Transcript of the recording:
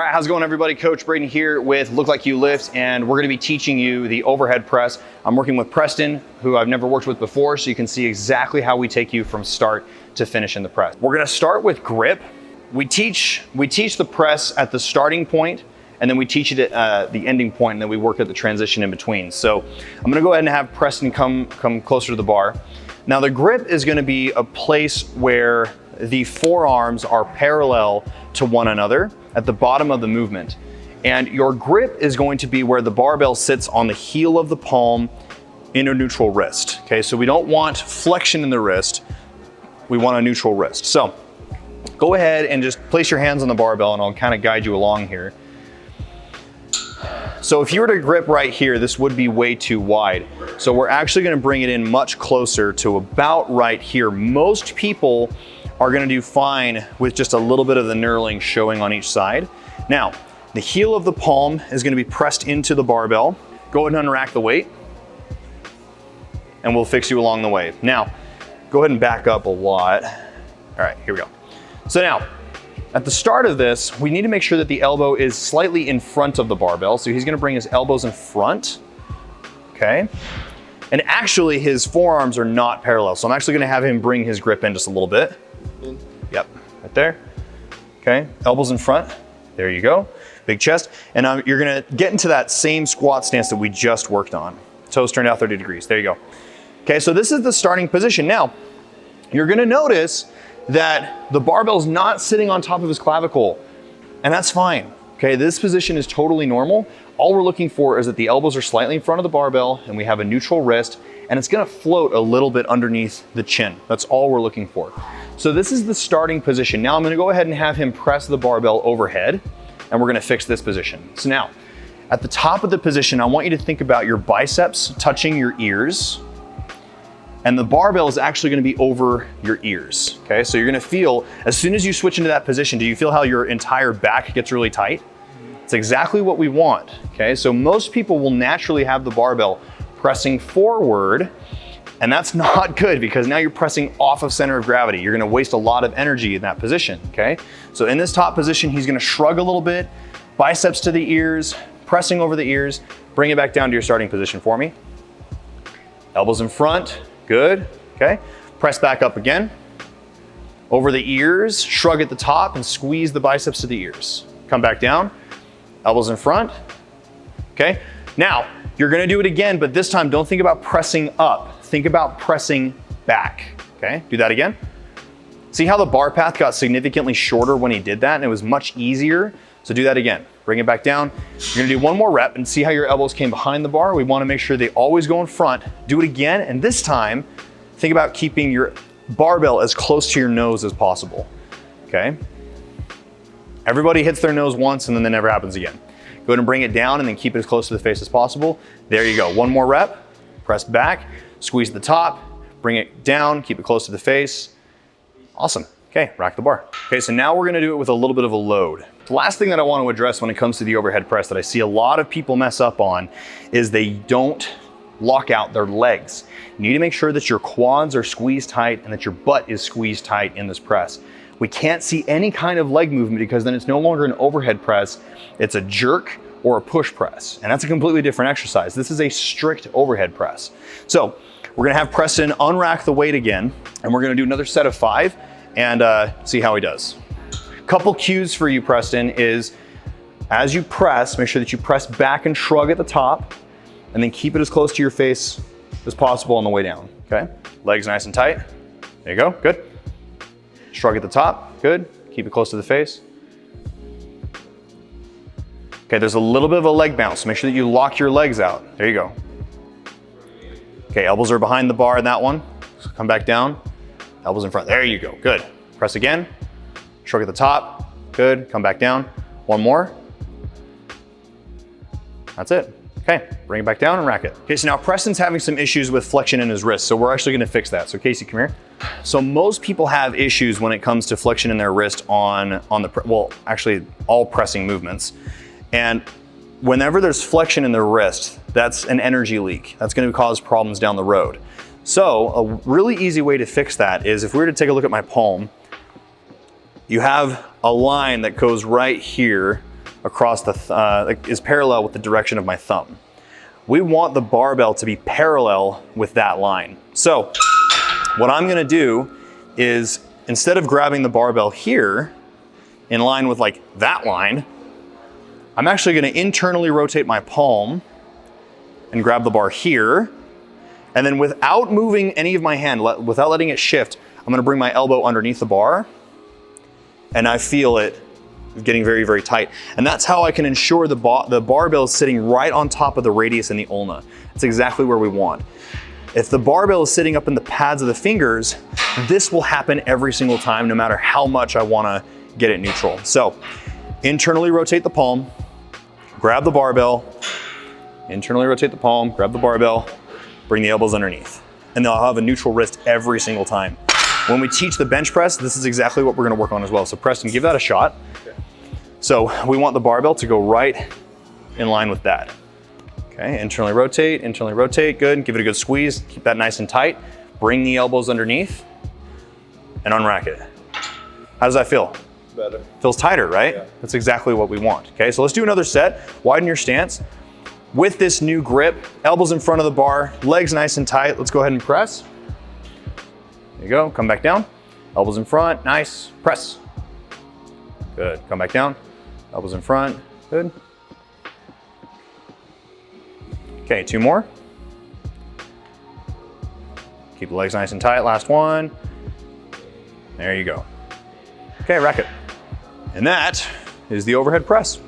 All right, how's it going, everybody? Coach Braden here with Look Like You Lift, and we're gonna be teaching you the overhead press. I'm working with Preston, who I've never worked with before, so you can see exactly how we take you from start to finish in the press. We're gonna start with grip. We teach the press at the starting point, and then we teach it at the ending point, and then we work at the transition in between. So I'm gonna go ahead and have Preston come closer to the bar. Now the grip is gonna be a place where the forearms are parallel to one another at the bottom of the movement. And your grip is going to be where the barbell sits on the heel of the palm in a neutral wrist. Okay, so we don't want flexion in the wrist, we want a neutral wrist. So go ahead and just place your hands on the barbell and I'll kind of guide you along here. So if you were to grip right here, this would be way too wide. So we're actually gonna bring it in much closer to about right here. Most people are gonna do fine with just a little bit of the knurling showing on each side. Now, the heel of the palm is gonna be pressed into the barbell. Go ahead and unrack the weight, and we'll fix you along the way. Now, go ahead and back up a lot. All right, here we go. So now, at the start of this, we need to make sure that the elbow is slightly in front of the barbell. So he's gonna bring his elbows in front, okay? And actually his forearms are not parallel. So I'm actually gonna have him bring his grip in just a little bit. Yep, right there. Okay, elbows in front. There you go. Big chest. And you're gonna get into that same squat stance that we just worked on. Toes turned out 30 degrees. There you go. Okay, so this is the starting position. Now, you're gonna notice that the barbell's not sitting on top of his clavicle, and that's fine. Okay, this position is totally normal. All we're looking for is that the elbows are slightly in front of the barbell and we have a neutral wrist, and it's gonna float a little bit underneath the chin. That's all we're looking for. So this is the starting position. Now I'm gonna go ahead and have him press the barbell overhead, and we're gonna fix this position. So now, at the top of the position, I want you to think about your biceps touching your ears, and the barbell is actually gonna be over your ears, okay? So you're gonna feel, as soon as you switch into that position, do you feel how your entire back gets really tight? It's exactly what we want, okay? So most people will naturally have the barbell pressing forward, and that's not good because now you're pressing off of center of gravity. You're gonna waste a lot of energy in that position, okay? So in this top position, he's gonna shrug a little bit, biceps to the ears, pressing over the ears, bring it back down to your starting position for me. Elbows in front, good, okay? Press back up again. Over the ears, shrug at the top and squeeze the biceps to the ears. Come back down, elbows in front, okay? Now, you're gonna do it again, but this time don't think about pressing up. Think about pressing back, okay? Do that again. See how the bar path got significantly shorter when he did that, and it was much easier? So do that again. Bring it back down. You're gonna do one more rep and see how your elbows came behind the bar. We wanna make sure they always go in front. Do it again, and this time, think about keeping your barbell as close to your nose as possible, okay? Everybody hits their nose once and then that never happens again. Go ahead and bring it down and then keep it as close to the face as possible. There you go, one more rep. Press back, squeeze the top, bring it down, keep it close to the face. Awesome, okay, rack the bar. Okay, so now we're gonna do it with a little bit of a load. The last thing that I want to address when it comes to the overhead press that I see a lot of people mess up on is they don't lock out their legs. You need to make sure that your quads are squeezed tight and that your butt is squeezed tight in this press. We can't see any kind of leg movement because then it's no longer an overhead press, it's a jerk or a push press. And that's a completely different exercise. This is a strict overhead press. So we're gonna have Preston unrack the weight again, and we're gonna do another set of 5 and see how he does. Couple cues for you, Preston, is as you press, make sure that you press back and shrug at the top, and then keep it as close to your face as possible on the way down, okay? Legs nice and tight. There you go, good. Shrug at the top, good. Keep it close to the face. Okay, there's a little bit of a leg bounce, so make sure that you lock your legs out. There you go. Okay, elbows are behind the bar in that one. So come back down, elbows in front. There you go, good. Press again. Shrug at the top, good, come back down. One more. That's it. Okay, bring it back down and rack it. Okay, so now Preston's having some issues with flexion in his wrist, so we're actually gonna fix that. So Casey, come here. So most people have issues when it comes to flexion in their wrist on well, actually all pressing movements. And whenever there's flexion in the wrist, that's an energy leak. That's gonna cause problems down the road. So a really easy way to fix that is if we were to take a look at my palm, you have a line that goes right here across is parallel with the direction of my thumb. We want the barbell to be parallel with that line. So what I'm gonna do is, instead of grabbing the barbell here in line with like that line, I'm actually gonna internally rotate my palm and grab the bar here. And then without moving any of my hand, without letting it shift, I'm gonna bring my elbow underneath the bar, and I feel it getting very, very tight. And that's how I can ensure the barbell is sitting right on top of the radius and the ulna. It's exactly where we want. If the barbell is sitting up in the pads of the fingers, this will happen every single time, no matter how much I wanna get it neutral. So internally rotate the palm, grab the barbell, internally rotate the palm, grab the barbell, bring the elbows underneath. And then I'll have a neutral wrist every single time. When we teach the bench press, this is exactly what we're gonna work on as well. So Preston, give that a shot. Okay. So we want the barbell to go right in line with that. Okay, internally rotate, good. Give it a good squeeze, keep that nice and tight. Bring the elbows underneath and unrack it. How does that feel? Better. Feels tighter, right? Yeah. That's exactly what we want. Okay, so let's do another set. Widen your stance. With this new grip, elbows in front of the bar, legs nice and tight. Let's go ahead and press. There you go, come back down. Elbows in front, nice, press. Good, come back down. Elbows in front, good. Okay, 2 more. Keep the legs nice and tight, last one. There you go. Okay, rack it. And that is the overhead press.